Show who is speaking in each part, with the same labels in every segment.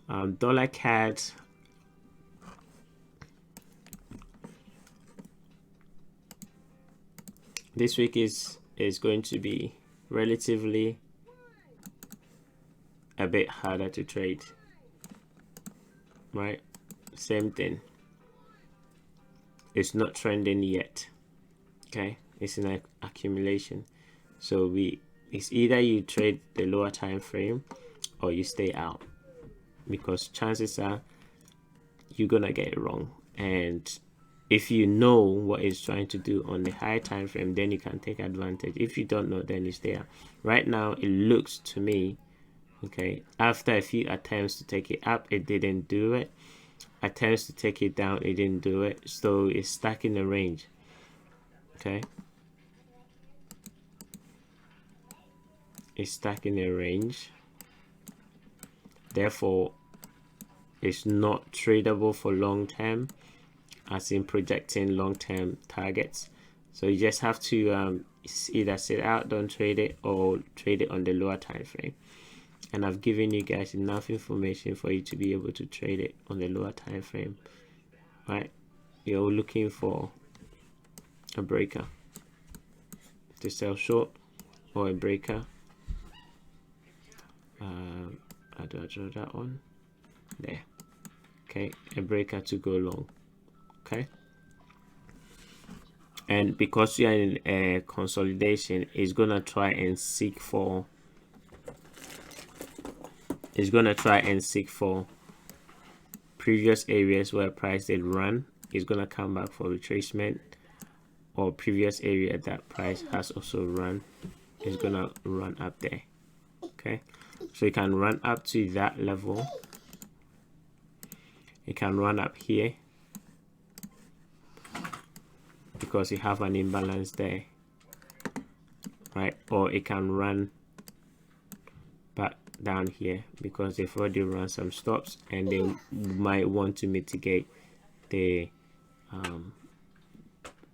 Speaker 1: Dollar CAD, this week is going to be relatively a bit harder to trade, right? Same thing, it's not trending yet. Okay, it's in accumulation, so it's either you trade the lower time frame or you stay out, because chances are you're gonna get it wrong. And if you know what it's trying to do on the high time frame, then you can take advantage. If you don't know, then you stay out. Right now it looks to me, okay, after a few attempts to take it up, it didn't do it. Attempts to take it down, it didn't do it. So it's stuck in the range. Okay, it's stuck in a range, therefore it's not tradable for long term, as in projecting long term targets. So you just have to either sit out, don't trade it, or trade it on the lower time frame. And I've given you guys enough information for you to be able to trade it on the lower time frame, right? You're looking for a breaker to sell short, or a breaker. How do I draw that one? There. Okay, a breaker to go long. Okay, and because you are in a consolidation, it's gonna try and seek for previous areas where price did run. It's gonna come back for retracement, or previous area that price has also run is gonna run up there. Okay, so you can run up to that level, you can run up here because you have an imbalance there, right? Or it can run back down here because they've already run some stops and they might want to mitigate the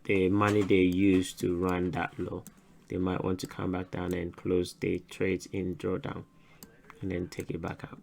Speaker 1: money they use to run that low. They might want to come back down and close the trades in drawdown and then take it back up.